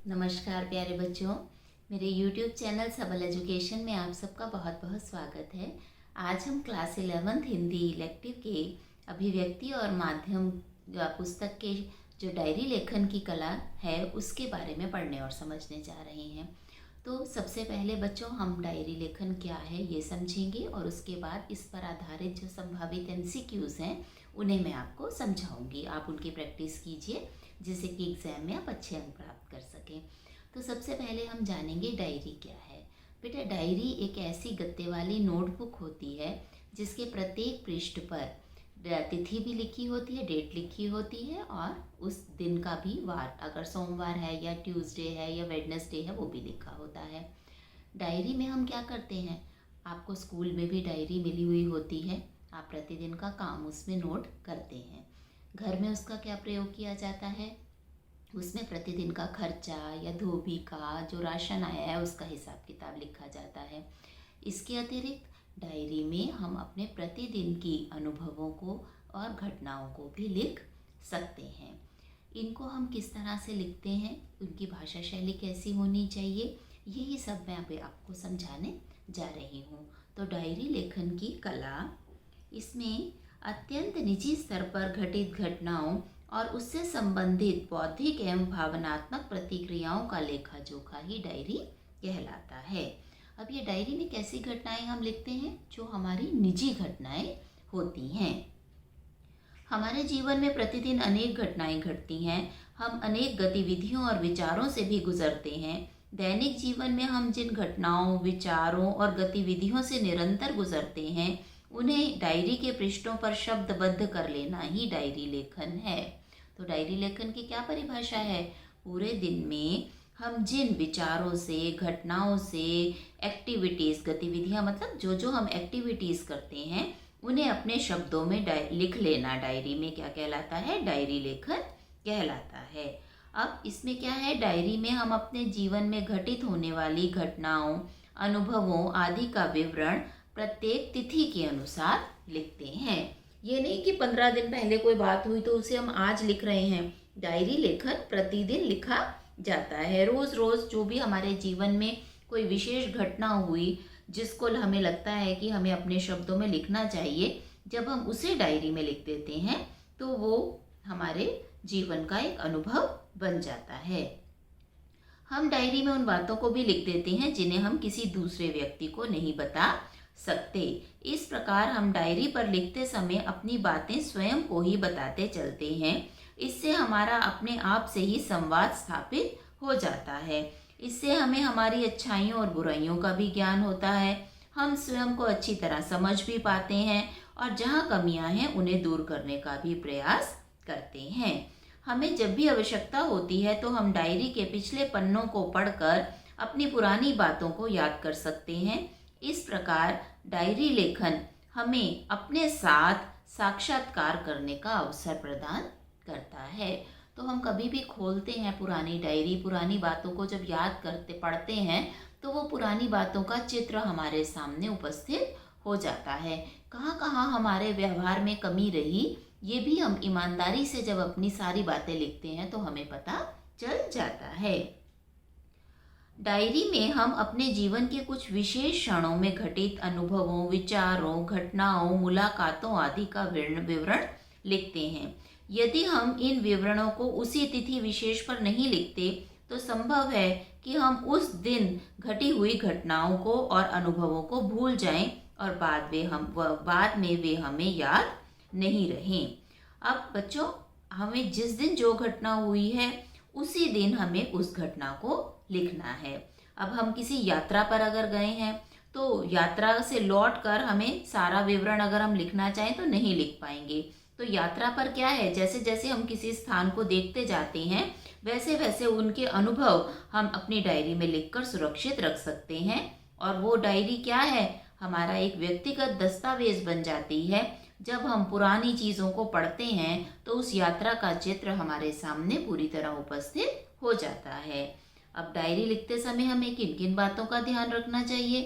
नमस्कार प्यारे बच्चों, मेरे YouTube चैनल सबल एजुकेशन में आप सबका बहुत बहुत स्वागत है। आज हम क्लास 11th हिंदी इलेक्टिव के अभिव्यक्ति और माध्यम पुस्तक के जो डायरी लेखन की कला है उसके बारे में पढ़ने और समझने जा रहे हैं। तो सबसे पहले बच्चों हम डायरी लेखन क्या है ये समझेंगे और उसके बाद इस पर आधारित जो संभावित MCQs हैं उन्हें मैं आपको समझाऊंगी। आप उनकी प्रैक्टिस कीजिए जिससे कि एग्ज़ाम में आप अच्छे अंक प्राप्त कर सकें। तो सबसे पहले हम जानेंगे डायरी क्या है। बेटा, डायरी एक ऐसी गत्ते वाली नोटबुक होती है जिसके प्रत्येक पृष्ठ पर तिथि भी लिखी होती है, डेट लिखी होती है और उस दिन का भी वार, अगर सोमवार है या ट्यूसडे है या वेडनेसडे है वो भी लिखा होता है। डायरी में हम क्या करते हैं, आपको स्कूल में भी डायरी मिली हुई होती है, आप प्रतिदिन का काम उसमें नोट करते हैं। घर में उसका क्या प्रयोग किया जाता है, उसमें प्रतिदिन का खर्चा या धोबी का जो राशन आया है उसका हिसाब किताब लिखा जाता है। इसके अतिरिक्त डायरी में हम अपने प्रतिदिन की अनुभवों को और घटनाओं को भी लिख सकते हैं। इनको हम किस तरह से लिखते हैं, उनकी भाषा शैली कैसी होनी चाहिए, यही सब मैं अभी आपको समझाने जा रही हूँ। तो डायरी लेखन की कला, इसमें अत्यंत निजी स्तर पर घटित घटनाओं और उससे संबंधित बौद्धिक एवं भावनात्मक प्रतिक्रियाओं का लेखा जोखा ही डायरी कहलाता है। अब ये डायरी में कैसी घटनाएं हम लिखते हैं, जो हमारी निजी घटनाएं होती हैं। हमारे जीवन में प्रतिदिन अनेक घटनाएं घटती हैं, हम अनेक गतिविधियों और विचारों से भी गुजरते हैं। दैनिक जीवन में हम जिन घटनाओं, विचारों और गतिविधियों से निरंतर गुजरते हैं उन्हें डायरी के पृष्ठों पर शब्दबद्ध कर लेना ही डायरी लेखन है। तो डायरी लेखन की क्या परिभाषा है, पूरे दिन में हम जिन विचारों से, घटनाओं से, एक्टिविटीज़, गतिविधियां मतलब जो जो हम एक्टिविटीज़ करते हैं उन्हें अपने शब्दों में लिख लेना डायरी में क्या कहलाता है, डायरी लेखन कहलाता है। अब इसमें क्या है, डायरी में हम अपने जीवन में घटित होने वाली घटनाओं, अनुभवों आदि का विवरण प्रत्येक तिथि के अनुसार लिखते हैं। ये नहीं कि 15 दिन पहले कोई बात हुई तो उसे हम आज लिख रहे हैं। डायरी लेखन प्रतिदिन लिखा जाता है। रोज़ रोज़ जो भी हमारे जीवन में कोई विशेष घटना हुई जिसको हमें लगता है कि हमें अपने शब्दों में लिखना चाहिए, जब हम उसे डायरी में लिख देते हैं तो वो हमारे जीवन का एक अनुभव बन जाता है। हम डायरी में उन बातों को भी लिख देते हैं जिन्हें हम किसी दूसरे व्यक्ति को नहीं बता सकते। इस प्रकार हम डायरी पर लिखते समय अपनी बातें स्वयं को ही बताते चलते हैं। इससे हमारा अपने आप से ही संवाद स्थापित हो जाता है। इससे हमें हमारी अच्छाइयों और बुराइयों का भी ज्ञान होता है। हम स्वयं को अच्छी तरह समझ भी पाते हैं और जहाँ कमियाँ हैं उन्हें दूर करने का भी प्रयास करते हैं। हमें जब भी आवश्यकता होती है तो हम डायरी के पिछले पन्नों को पढ़कर अपनी पुरानी बातों को याद कर सकते हैं। इस प्रकार डायरी लेखन हमें अपने साथ साक्षात्कार करने का अवसर प्रदान करता है। तो हम कभी भी खोलते हैं पुरानी डायरी, पुरानी बातों को जब याद करते पढ़ते हैं तो वो पुरानी बातों का चित्र हमारे सामने उपस्थित हो जाता है। कहाँ कहाँ हमारे व्यवहार में कमी रही, ये भी हम ईमानदारी से जब अपनी सारी बातें लिखते हैं तो हमें पता चल जाता है। डायरी में हम अपने जीवन के कुछ विशेष क्षणों में घटित अनुभवों, विचारों, घटनाओं, मुलाकातों आदि का विवरण लिखते हैं। यदि हम इन विवरणों को उसी तिथि विशेष पर नहीं लिखते तो संभव है कि हम उस दिन घटी हुई घटनाओं को और अनुभवों को भूल जाएं और बाद में वे हमें याद नहीं रहें। अब बच्चों, हमें जिस दिन जो घटना हुई है उसी दिन हमें उस घटना को लिखना है। अब हम किसी यात्रा पर अगर गए हैं तो यात्रा से लौटकर हमें सारा विवरण अगर हम लिखना चाहें तो नहीं लिख पाएंगे। तो यात्रा पर क्या है, जैसे जैसे हम किसी स्थान को देखते जाते हैं वैसे वैसे उनके अनुभव हम अपनी डायरी में लिखकर सुरक्षित रख सकते हैं और वो डायरी क्या है, हमारा एक व्यक्तिगत दस्तावेज बन जाती है। जब हम पुरानी चीज़ों को पढ़ते हैं तो उस यात्रा का चित्र हमारे सामने पूरी तरह उपस्थित हो जाता है। अब डायरी लिखते समय हमें किन किन बातों का ध्यान रखना चाहिए,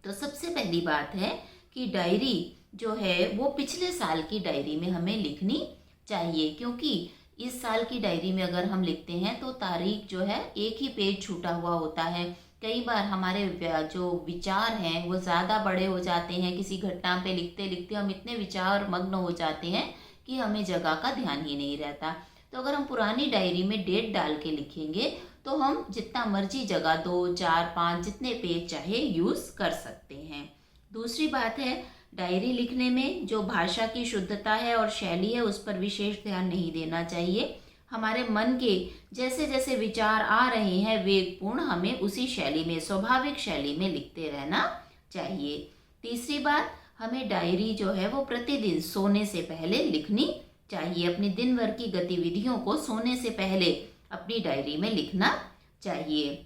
तो सबसे पहली बात है कि डायरी जो है वो पिछले साल की डायरी में हमें लिखनी चाहिए, क्योंकि इस साल की डायरी में अगर हम लिखते हैं तो तारीख जो है एक ही पेज छूटा हुआ होता है। कई बार हमारे जो विचार हैं वो ज़्यादा बड़े हो जाते हैं, किसी घटना पे लिखते लिखते हम इतने विचार मग्न हो जाते हैं कि हमें जगह का ध्यान ही नहीं रहता। तो अगर हम पुरानी डायरी में डेट डाल के लिखेंगे तो हम जितना मर्जी जगह 2, 4, 5 जितने पेज चाहे यूज़ कर सकते हैं। दूसरी बात है, डायरी लिखने में जो भाषा की शुद्धता है और शैली है उस पर विशेष ध्यान नहीं देना चाहिए। हमारे मन के जैसे जैसे विचार आ रहे हैं वेगपूर्ण, हमें उसी शैली में, स्वाभाविक शैली में लिखते रहना चाहिए। तीसरी बात, हमें डायरी जो है वो प्रतिदिन सोने से पहले लिखनी चाहिए। अपनी दिन भर की गतिविधियों को सोने से पहले अपनी डायरी में लिखना चाहिए।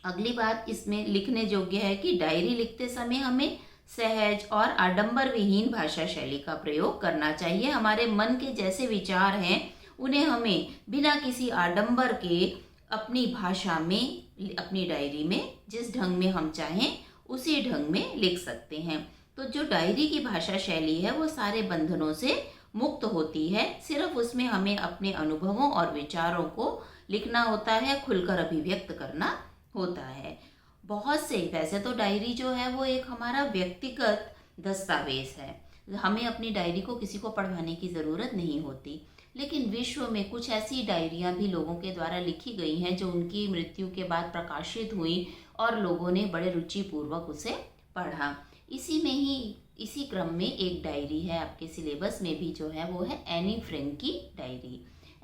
अगली बात इसमें लिखने योग्य है कि डायरी लिखते समय हमें सहज और आडंबर विहीन भाषा शैली का प्रयोग करना चाहिए। हमारे मन के जैसे विचार हैं उन्हें हमें बिना किसी आडंबर के अपनी भाषा में, अपनी डायरी में जिस ढंग में हम चाहें उसी ढंग में लिख सकते हैं। तो जो डायरी की भाषा शैली है वो सारे बंधनों से मुक्त होती है। सिर्फ उसमें हमें अपने अनुभवों और विचारों को लिखना होता है, खुलकर अभिव्यक्त करना होता है। बहुत से, वैसे तो डायरी जो है वो एक हमारा व्यक्तिगत दस्तावेज है, हमें अपनी डायरी को किसी को पढ़वाने की ज़रूरत नहीं होती। लेकिन विश्व में कुछ ऐसी डायरियां भी लोगों के द्वारा लिखी गई हैं जो उनकी मृत्यु के बाद प्रकाशित हुई और लोगों ने बड़े रुचिपूर्वक उसे पढ़ा। इसी में ही, इसी क्रम में एक डायरी है आपके सिलेबस में भी जो है वो है एनी फ्रैंक की डायरी।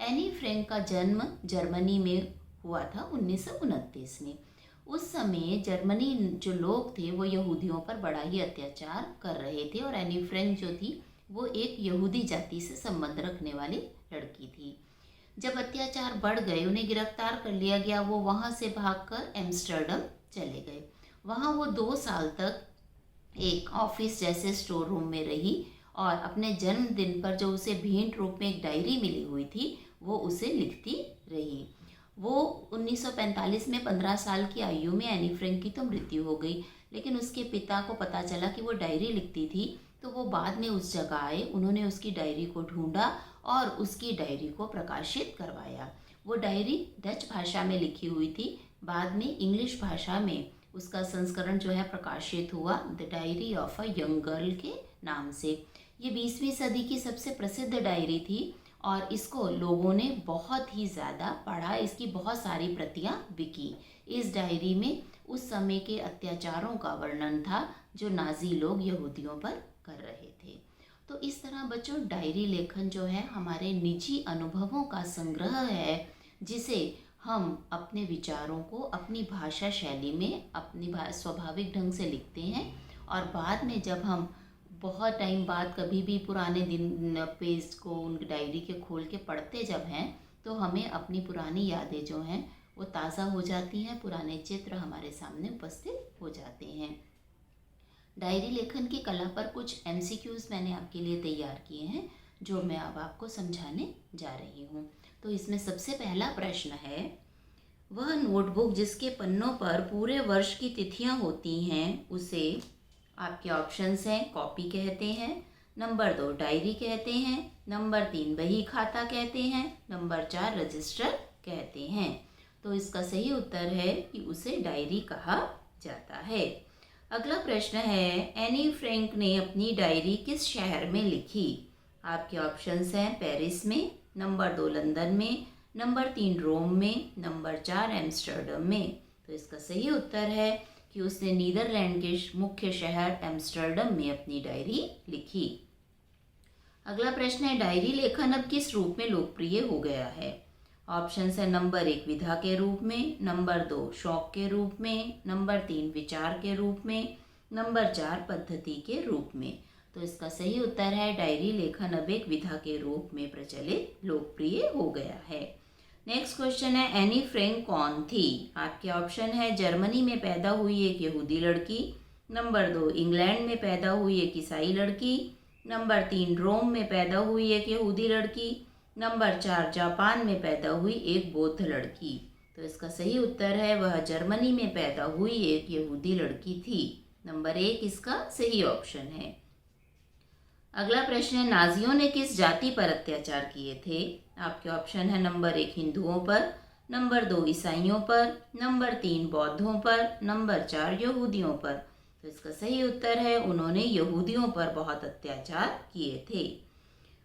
एनी फ्रैंक का जन्म जर्मनी में हुआ था 1929 में। उस समय जर्मनी जो लोग थे वो यहूदियों पर बड़ा ही अत्याचार कर रहे थे और एनी फ्रैंक जो थी वो एक यहूदी जाति से संबंध रखने वाली लड़की थी। जब अत्याचार बढ़ गए, उन्हें गिरफ्तार कर लिया गया, वो वहाँ से भागकर एम्स्टर्डम चले गए। वहाँ वो 2 साल तक एक ऑफिस जैसे स्टोर रूम में रही और अपने जन्मदिन पर जो उसे भेंट रूप में एक डायरी मिली हुई थी वो उसे लिखती रही। वो 1945 में 15 साल की आयु में एनी फ्रैंक की तो मृत्यु हो गई, लेकिन उसके पिता को पता चला कि वो डायरी लिखती थी, तो वो बाद में उस जगह आए। उन्होंने उसकी डायरी को ढूंढा और उसकी डायरी को प्रकाशित करवाया। वो डायरी डच भाषा में लिखी हुई थी, बाद में इंग्लिश भाषा में उसका संस्करण जो है प्रकाशित हुआ, the diary of a young girl के नाम से। ये 20वीं सदी की सबसे प्रसिद्ध डायरी थी और इसको लोगों ने बहुत ही ज़्यादा पढ़ा, इसकी बहुत सारी प्रतियां बिकी। इस डायरी में उस समय के अत्याचारों का वर्णन था जो नाजी लोग यहूदियों पर कर रहे थे। तो इस तरह बच्चों, डायरी लेखन जो है हमारे निजी अनुभवों का संग्रह है, जिसे हम अपने विचारों को अपनी भाषा शैली में अपनी स्वाभाविक ढंग से लिखते हैं और बाद में जब हम बहुत टाइम बाद कभी भी पुराने दिन पेज को, उन डायरी के खोल के पढ़ते जब हैं तो हमें अपनी पुरानी यादें जो हैं वो ताज़ा हो जाती हैं, पुराने चित्र हमारे सामने उपस्थित हो जाते हैं। डायरी लेखन की कला पर कुछ MCQs मैंने आपके लिए तैयार किए हैं जो मैं अब आपको समझाने जा रही हूँ। तो इसमें सबसे पहला प्रश्न है, वह नोटबुक जिसके पन्नों पर पूरे वर्ष की तिथियाँ होती हैं उसे, आपके ऑप्शंस हैं, कॉपी कहते हैं, नंबर 2 डायरी कहते हैं, नंबर 3 बही खाता कहते हैं, नंबर 4 रजिस्टर कहते हैं। तो इसका सही उत्तर है कि उसे डायरी कहा जाता है। अगला प्रश्न है, एनी फ्रैंक ने अपनी डायरी किस शहर में लिखी? आपके ऑप्शंस हैं, पेरिस में, नंबर 2 लंदन में, नंबर 3 रोम में, नंबर 4 एम्स्टर्डम में। तो इसका सही उत्तर है कि उसने नीदरलैंड के मुख्य शहर एम्स्टर्डम में अपनी डायरी लिखी। अगला प्रश्न है, डायरी लेखन अब किस रूप में लोकप्रिय हो गया है? ऑप्शंस है, नंबर 1 विधा के रूप में, नंबर 2 शौक के रूप में, नंबर 3 विचार के रूप में, नंबर 4 पद्धति के रूप में। तो इसका सही उत्तर है, डायरी लेखन अब एक विधा के रूप में प्रचलित, लोकप्रिय हो गया है। नेक्स्ट क्वेश्चन है, एनी फ्रैंक कौन थी? आपके ऑप्शन है, जर्मनी में पैदा हुई एक यहूदी लड़की, नंबर 2 इंग्लैंड में पैदा हुई एक ईसाई लड़की, नंबर 3 रोम में पैदा हुई एक यहूदी लड़की, नंबर 4 जापान में पैदा हुई एक बौद्ध लड़की। तो इसका सही उत्तर है, वह जर्मनी में पैदा हुई एक यहूदी लड़की थी। नंबर 1 इसका सही ऑप्शन है। अगला प्रश्न है, नाजियों ने किस जाति पर अत्याचार किए थे? आपके ऑप्शन है नंबर 1 हिंदुओं पर, नंबर 2 ईसाइयों पर, नंबर 3 बौद्धों पर, नंबर 4 यहूदियों पर। तो इसका सही उत्तर है उन्होंने यहूदियों पर बहुत अत्याचार किए थे।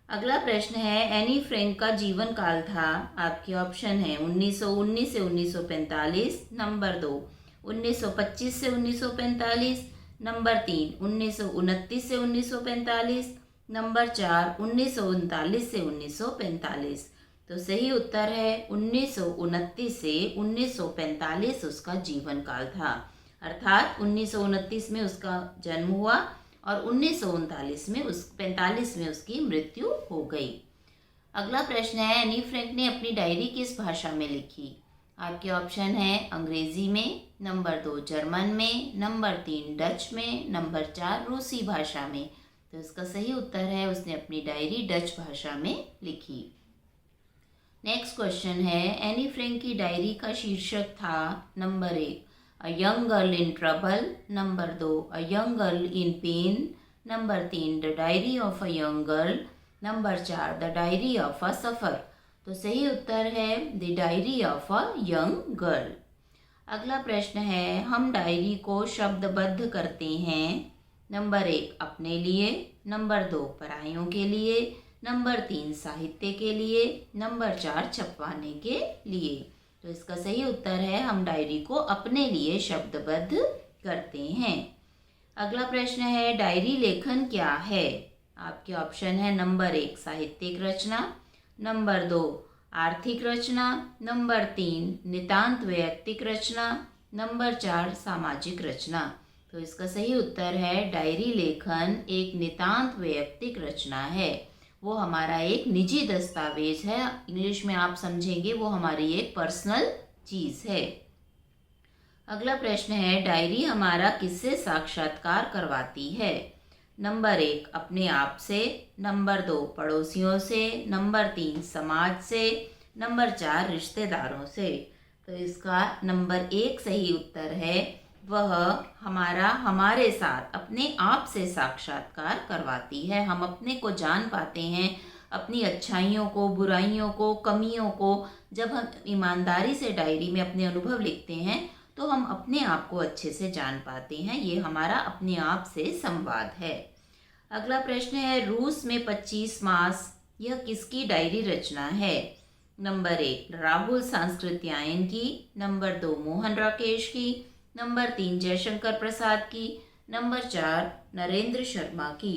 अगला प्रश्न है एनी फ्रैंक का जीवन काल था। आपके ऑप्शन है 1919 से 1945, नंबर 2 1925 से 1945, नंबर 3 1929 से 1945, नंबर 4 1939 से 1945। तो सही उत्तर है 1929 से 1945 उसका जीवन काल था, अर्थात 1929 में उसका जन्म हुआ और 1939 में 45 में उसकी मृत्यु हो गई। अगला प्रश्न है एनी फ्रैंक ने अपनी डायरी किस भाषा में लिखी। आपके ऑप्शन है अंग्रेजी में, नंबर 2 जर्मन में, नंबर 3 डच में, नंबर 4 रूसी भाषा में। तो इसका सही उत्तर है उसने अपनी डायरी डच भाषा में लिखी। नेक्स्ट क्वेश्चन है एनी फ्रैंक की डायरी का शीर्षक था number 1 A young girl in trouble, number 2 A young girl in pain, number 3 The diary of a young girl, number 4 The diary of a suffer। तो सही उत्तर है The diary of a young girl। अगला प्रश्न है हम diary को शब्दबद्ध करते हैं। नंबर 1 अपने लिए, नंबर 2 परायों के लिए, नंबर 3 साहित्य के लिए, नंबर 4 छपवाने के लिए। तो इसका सही उत्तर है हम डायरी को अपने लिए शब्दबद्ध करते हैं। अगला प्रश्न है डायरी लेखन क्या है। आपके ऑप्शन है नंबर 1 साहित्यिक रचना, नंबर 2 आर्थिक रचना, नंबर 3 नितांत वैयक्तिक रचना, नंबर 4 सामाजिक रचना। तो इसका सही उत्तर है डायरी लेखन एक नितांत वैयक्तिक रचना है, वो हमारा एक निजी दस्तावेज है। इंग्लिश में आप समझेंगे वो हमारी एक पर्सनल चीज़ है। अगला प्रश्न है डायरी हमारा किससे साक्षात्कार करवाती है। नंबर 1 अपने आप से, नंबर 2 पड़ोसियों से, नंबर 3 समाज से, नंबर 4 रिश्तेदारों से। तो इसका नंबर 1 सही उत्तर है वह हमारे साथ अपने आप से साक्षात्कार करवाती है। हम अपने को जान पाते हैं, अपनी अच्छाइयों को, बुराइयों को, कमियों को। जब हम ईमानदारी से डायरी में अपने अनुभव लिखते हैं तो हम अपने आप को अच्छे से जान पाते हैं। ये हमारा अपने आप से संवाद है। अगला प्रश्न है रूस में 25 मास यह किसकी डायरी रचना है। नंबर 1 राहुल सांस्कृत्यायन की, नंबर 2 मोहन राकेश की, नंबर 3 जयशंकर प्रसाद की, नंबर 4 नरेंद्र शर्मा की।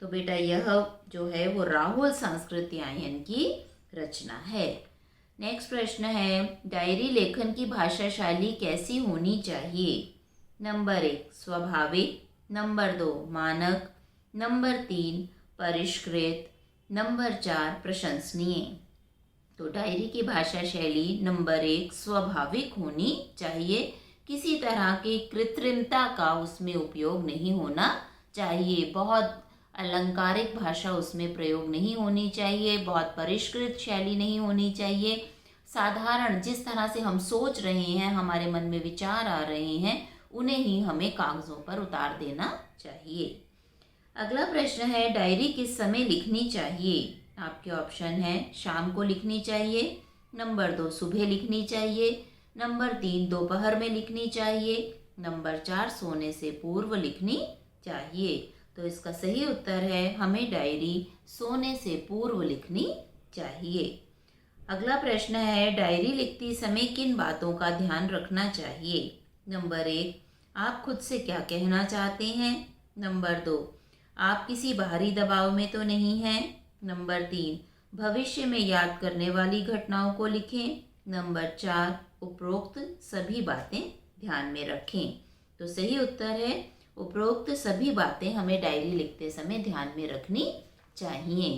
तो बेटा यह जो है वो राहुल सांस्कृत्यायन की रचना है। नेक्स्ट प्रश्न है डायरी लेखन की भाषा शैली कैसी होनी चाहिए। नंबर 1 स्वाभाविक, नंबर 2 मानक, नंबर 3 परिष्कृत, नंबर 4 प्रशंसनीय। तो डायरी की भाषा शैली नंबर 1 स्वाभाविक होनी चाहिए, किसी तरह की कृत्रिमता का उसमें उपयोग नहीं होना चाहिए, बहुत अलंकारिक भाषा उसमें प्रयोग नहीं होनी चाहिए, बहुत परिष्कृत शैली नहीं होनी चाहिए। साधारण जिस तरह से हम सोच रहे हैं, हमारे मन में विचार आ रहे हैं, उन्हें ही हमें कागज़ों पर उतार देना चाहिए। अगला प्रश्न है डायरी किस समय लिखनी चाहिए। आपके ऑप्शन है शाम को लिखनी चाहिए, नंबर 2 सुबह लिखनी चाहिए, नंबर 3 दोपहर में लिखनी चाहिए, नंबर 4 सोने से पूर्व लिखनी चाहिए। तो इसका सही उत्तर है हमें डायरी सोने से पूर्व लिखनी चाहिए। अगला प्रश्न है डायरी लिखती समय किन बातों का ध्यान रखना चाहिए। नंबर 1 आप खुद से क्या कहना चाहते हैं, नंबर 2 आप किसी बाहरी दबाव में तो नहीं हैं, नंबर 3 भविष्य में याद करने वाली घटनाओं को लिखें, नंबर 4 उपरोक्त सभी बातें ध्यान में रखें। तो सही उत्तर है उपरोक्त सभी बातें हमें डायरी लिखते समय ध्यान में रखनी चाहिए।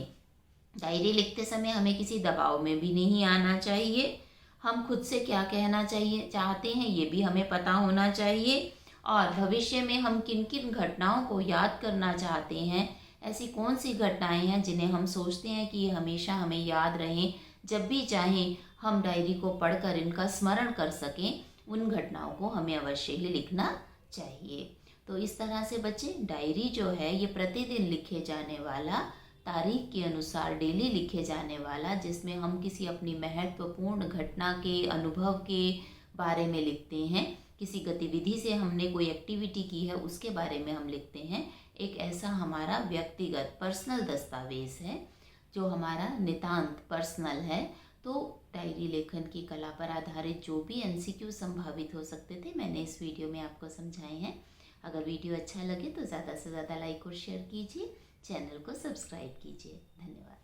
डायरी लिखते समय हमें किसी दबाव में भी नहीं आना चाहिए। हम खुद से क्या कहना चाहते हैं ये भी हमें पता होना चाहिए, और भविष्य में हम किन किन घटनाओं को याद करना चाहते हैं, ऐसी कौन सी घटनाएं हैं जिन्हें हम सोचते हैं कि ये हमेशा हमें याद रहें, जब भी चाहें हम डायरी को पढ़कर इनका स्मरण कर सकें, उन घटनाओं को हमें अवश्य ही लिखना चाहिए। तो इस तरह से बच्चे डायरी जो है ये प्रतिदिन लिखे जाने वाला तारीख के अनुसार डेली लिखे जाने वाला, जिसमें हम किसी अपनी महत्वपूर्ण घटना के अनुभव के बारे में लिखते हैं, किसी गतिविधि से हमने कोई एक्टिविटी की है उसके बारे में हम लिखते हैं। एक ऐसा हमारा व्यक्तिगत पर्सनल दस्तावेज है जो हमारा नितांत पर्सनल है। तो डायरी लेखन की कला पर आधारित जो भी एमसीक्यू संभावित हो सकते थे मैंने इस वीडियो में आपको समझाए हैं। अगर वीडियो अच्छा लगे तो ज़्यादा से ज़्यादा लाइक और शेयर कीजिए, चैनल को सब्सक्राइब कीजिए। धन्यवाद।